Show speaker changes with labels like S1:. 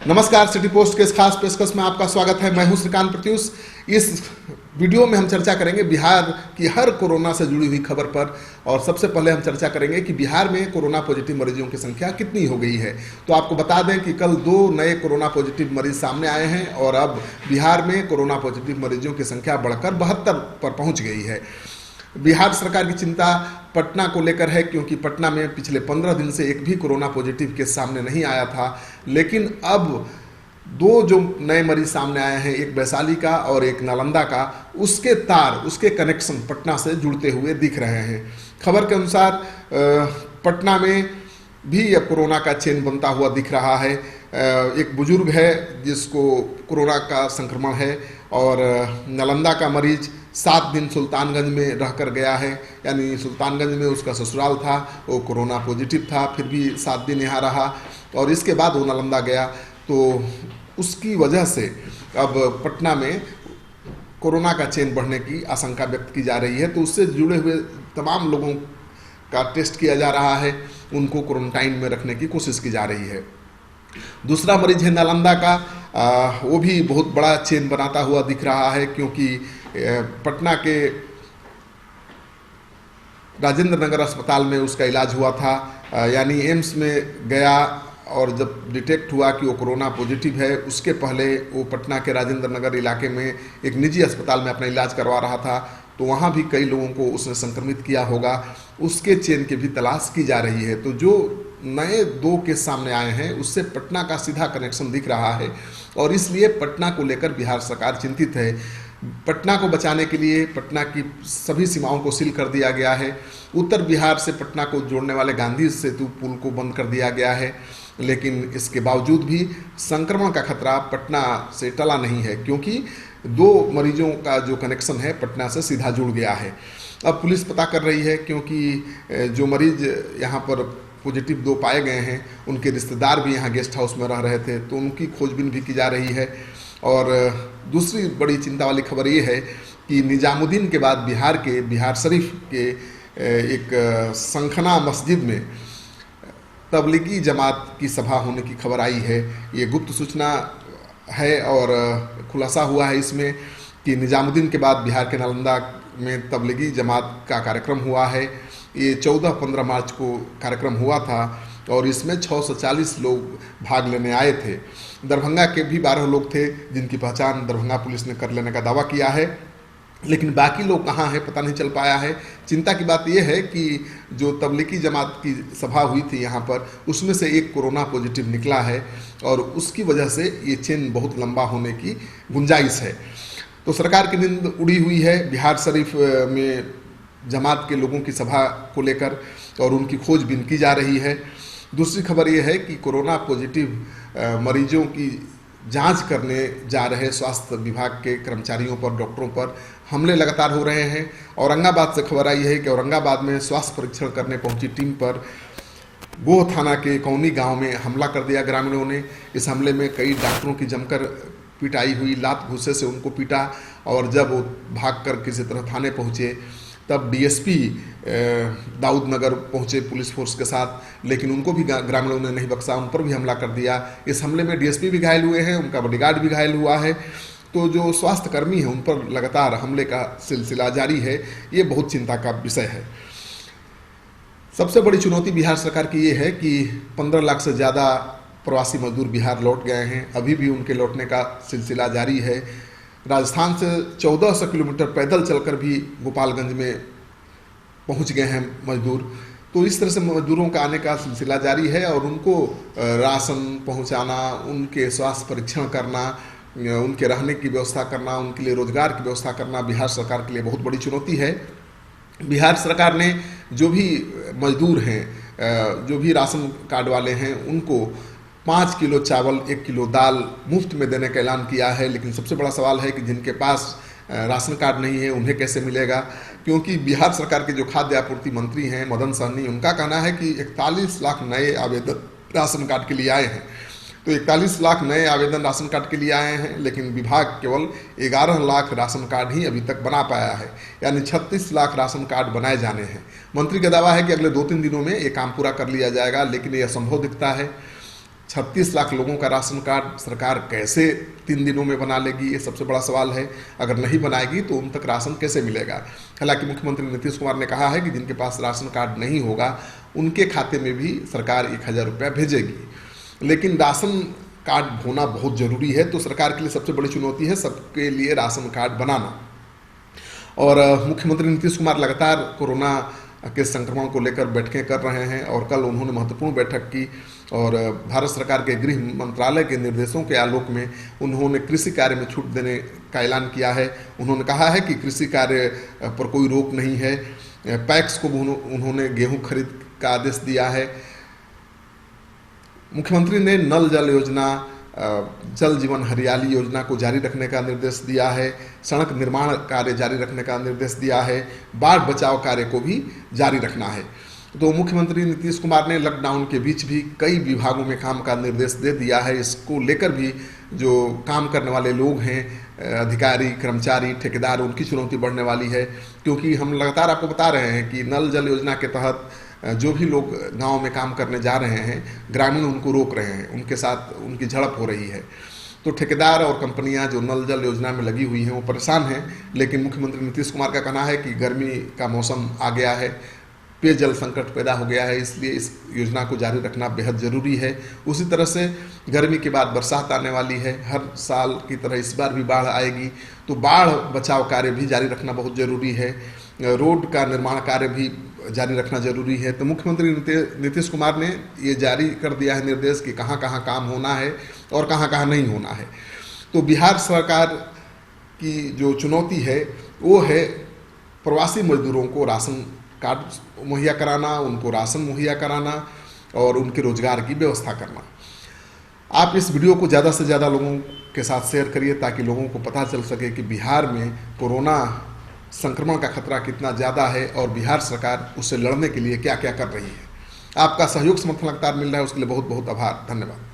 S1: नमस्कार, city post के इस खास पेशकश में आपका स्वागत है। मैं हूं श्रीकांत प्रत्युष। इस वीडियो में हम चर्चा करेंगे बिहार की हर कोरोना से जुड़ी हुई खबर पर। और सबसे पहले हम चर्चा करेंगे कि बिहार में कोरोना पॉजिटिव मरीजों की संख्या कितनी हो गई है। तो आपको बता दें कि कल 2 नए कोरोना पॉजिटिव मरीज सामने आए हैं और अब बिहार में कोरोना पॉजिटिव मरीजों की संख्या बढ़कर 72 पर पहुंच गई है। बिहार सरकार की चिंता पटना को लेकर है, क्योंकि पटना में पिछले 15 दिन से एक भी कोरोना पॉजिटिव केस सामने नहीं आया था। लेकिन अब 2 जो नए मरीज सामने आए हैं, एक वैशाली का और एक नालंदा का, उसके कनेक्शन पटना से जुड़ते हुए दिख रहे हैं। खबर के अनुसार पटना में भी अब कोरोना का चेन बनता हुआ दिख रहा है। एक बुजुर्ग है जिसको कोरोना का संक्रमण है और नालंदा का मरीज 7 दिन सुल्तानगंज में रहकर गया है, यानी सुल्तानगंज में उसका ससुराल था, वो कोरोना पॉजिटिव था, फिर भी 7 दिन यहाँ रहा और इसके बाद वो नालंदा गया। तो उसकी वजह से अब पटना में कोरोना का चेन बढ़ने की आशंका व्यक्त की जा रही है। तो उससे जुड़े हुए तमाम लोगों का टेस्ट किया जा रहा है, उनको क्वारंटाइन में रखने की कोशिश की जा रही है। दूसरा मरीज है नालंदा का, वो भी बहुत बड़ा चेन बनाता हुआ दिख रहा है, क्योंकि पटना के राजेंद्र नगर अस्पताल में उसका इलाज हुआ था, यानी एम्स में गया और जब डिटेक्ट हुआ कि वो कोरोना पॉजिटिव है, उसके पहले वो पटना के राजेंद्र नगर इलाके में एक निजी अस्पताल में अपना इलाज करवा रहा था। तो वहाँ भी कई लोगों को उसने संक्रमित किया होगा, उसके चेन की भी तलाश की जा रही है। तो जो नए 2 केस सामने आए हैं उससे पटना का सीधा कनेक्शन दिख रहा है और इसलिए पटना को लेकर बिहार सरकार चिंतित है। पटना को बचाने के लिए पटना की सभी सीमाओं को सील कर दिया गया है। उत्तर बिहार से पटना को जोड़ने वाले गांधी सेतु पुल को बंद कर दिया गया है, लेकिन इसके बावजूद भी संक्रमण का खतरा पटना से टला नहीं है, क्योंकि 2 मरीजों का जो कनेक्शन है पटना से सीधा जुड़ गया है। अब पुलिस पता कर रही है, क्योंकि जो मरीज यहाँ पर पॉजिटिव 2 पाए गए हैं उनके रिश्तेदार भी यहाँ गेस्ट हाउस में रह रहे थे, तो उनकी खोजबीन भी की जा रही है। और दूसरी बड़ी चिंता वाली खबर ये है कि निजामुद्दीन के बाद बिहार शरीफ के एक संखना मस्जिद में तबलीगी जमात की सभा होने की खबर आई है। ये गुप्त सूचना है और खुलासा हुआ है इसमें कि निजामुद्दीन के बाद बिहार के नालंदा में तबलीगी जमात का कार्यक्रम हुआ है। ये 14-15 मार्च को कार्यक्रम हुआ था और इसमें 640 लोग भाग लेने आए थे। दरभंगा के भी 12 लोग थे जिनकी पहचान दरभंगा पुलिस ने कर लेने का दावा किया है, लेकिन बाकी लोग कहाँ हैं पता नहीं चल पाया है। चिंता की बात यह है कि जो तबलीगी जमात की सभा हुई थी यहाँ पर, उसमें से एक कोरोना पॉजिटिव निकला है और उसकी वजह से ये चेन बहुत लंबा होने की गुंजाइश है। तो सरकार की नींद उड़ी हुई है बिहार शरीफ में जमात के लोगों की सभा को लेकर और उनकी खोजबीन की जा रही है। दूसरी खबर ये है कि कोरोना पॉजिटिव मरीजों की जांच करने जा रहे स्वास्थ्य विभाग के कर्मचारियों पर, डॉक्टरों पर हमले लगातार हो रहे हैं। औरंगाबाद से खबर आई है कि औरंगाबाद में स्वास्थ्य परीक्षण करने पहुंची टीम पर गोह थाना के कौनी गांव में हमला कर दिया ग्रामीणों ने। इस हमले में कई डॉक्टरों की जमकर पिटाई हुई, लात घूसे से उनको पीटा और जब वो भागकर किसी तरह थाने पहुंचे तब डीएसपी दाऊद नगर पहुंचे पुलिस फोर्स के साथ, लेकिन उनको भी ग्रामीणों ने नहीं बख्शा, उन पर भी हमला कर दिया। इस हमले में डीएसपी भी घायल हुए हैं, उनका बॉडीगार्ड भी घायल हुआ है। तो जो स्वास्थ्य कर्मी हैं उन पर लगातार हमले का सिलसिला जारी है। ये बहुत चिंता का विषय है। सबसे बड़ी चुनौती बिहार सरकार की ये है कि 15 लाख से ज़्यादा प्रवासी मजदूर बिहार लौट गए हैं, अभी भी उनके लौटने का सिलसिला जारी है। राजस्थान से 1400 किलोमीटर पैदल चलकर भी गोपालगंज में पहुंच गए हैं मजदूर। तो इस तरह से मजदूरों का आने का सिलसिला जारी है और उनको राशन पहुंचाना, उनके स्वास्थ्य परीक्षण करना, उनके रहने की व्यवस्था करना, उनके लिए रोजगार की व्यवस्था करना बिहार सरकार के लिए बहुत बड़ी चुनौती है। बिहार सरकार ने जो भी मजदूर हैं, जो भी राशन कार्ड वाले हैं, उनको 5 किलो चावल, 1 किलो दाल मुफ्त में देने का ऐलान किया है। लेकिन सबसे बड़ा सवाल है कि जिनके पास राशन कार्ड नहीं है उन्हें कैसे मिलेगा, क्योंकि बिहार सरकार के जो खाद्य आपूर्ति मंत्री हैं मदन सहनी, उनका कहना है कि 41 लाख नए आवेदन राशन कार्ड के लिए आए हैं। तो 41 लाख नए आवेदन राशन कार्ड के लिए आए हैं, लेकिन विभाग केवल 11 लाख राशन कार्ड ही अभी तक बना पाया है, यानी 36 लाख राशन कार्ड बनाए जाने हैं। मंत्री का दावा है कि अगले 2-3 दिनों में ये काम पूरा कर लिया जाएगा, लेकिन ये असंभव दिखता है। 36 लाख लोगों का राशन कार्ड सरकार कैसे 3 दिनों में बना लेगी, ये सबसे बड़ा सवाल है। अगर नहीं बनाएगी तो उन तक राशन कैसे मिलेगा। हालांकि मुख्यमंत्री नीतीश कुमार ने कहा है कि जिनके पास राशन कार्ड नहीं होगा उनके खाते में भी सरकार 1000 रुपया भेजेगी, लेकिन राशन कार्ड होना बहुत ज़रूरी है। तो सरकार के लिए सबसे बड़ी चुनौती है सबके लिए राशन कार्ड बनाना। और मुख्यमंत्री नीतीश कुमार लगातार कोरोना के संक्रमण को लेकर बैठकें कर रहे हैं और कल उन्होंने महत्वपूर्ण बैठक की और भारत सरकार के गृह मंत्रालय के निर्देशों के आलोक में उन्होंने कृषि कार्य में छूट देने का ऐलान किया है। उन्होंने कहा है कि कृषि कार्य पर कोई रोक नहीं है। पैक्स को उन्होंने गेहूं खरीद का आदेश दिया है। मुख्यमंत्री ने नल जल योजना, जल जीवन हरियाली योजना को जारी रखने का निर्देश दिया है। सड़क निर्माण कार्य जारी रखने का निर्देश दिया है। बाढ़ बचाव कार्य को भी जारी रखना है। तो मुख्यमंत्री नीतीश कुमार ने लॉकडाउन के बीच भी कई विभागों में काम का निर्देश दे दिया है। इसको लेकर भी जो काम करने वाले लोग हैं, अधिकारी, कर्मचारी, ठेकेदार, उनकी चुनौती बढ़ने वाली है, क्योंकि हम लगातार आपको बता रहे हैं कि नल जल योजना के तहत जो भी लोग गांव में काम करने जा रहे हैं, ग्रामीण उनको रोक रहे हैं, उनके साथ उनकी झड़प हो रही है। तो ठेकेदार और कंपनियां जो नल जल योजना में लगी हुई हैं वो परेशान हैं। लेकिन मुख्यमंत्री नीतीश कुमार का कहना है कि गर्मी का मौसम आ गया है, पेयजल संकट पैदा हो गया है, इसलिए इस योजना को जारी रखना बेहद ज़रूरी है। उसी तरह से गर्मी के बाद बरसात आने वाली है, हर साल की तरह इस बार भी बाढ़ आएगी, तो बाढ़ बचाव कार्य भी जारी रखना बहुत ज़रूरी है। रोड का निर्माण कार्य भी जारी रखना जरूरी है। तो मुख्यमंत्री नीतीश कुमार ने ये जारी कर दिया है निर्देश कि कहाँ कहाँ काम होना है और कहाँ कहाँ नहीं होना है। तो बिहार सरकार की जो चुनौती है वो है प्रवासी मजदूरों को राशन कार्ड मुहैया कराना, उनको राशन मुहैया कराना और उनके रोजगार की व्यवस्था करना। आप इस वीडियो को ज़्यादा से ज़्यादा लोगों के साथ शेयर करिए ताकि लोगों को पता चल सके कि बिहार में कोरोना संक्रमण का खतरा कितना ज़्यादा है और बिहार सरकार उससे लड़ने के लिए क्या क्या कर रही है। आपका सहयोग समर्थन लगातार मिल रहा है, उसके लिए बहुत बहुत आभार, धन्यवाद।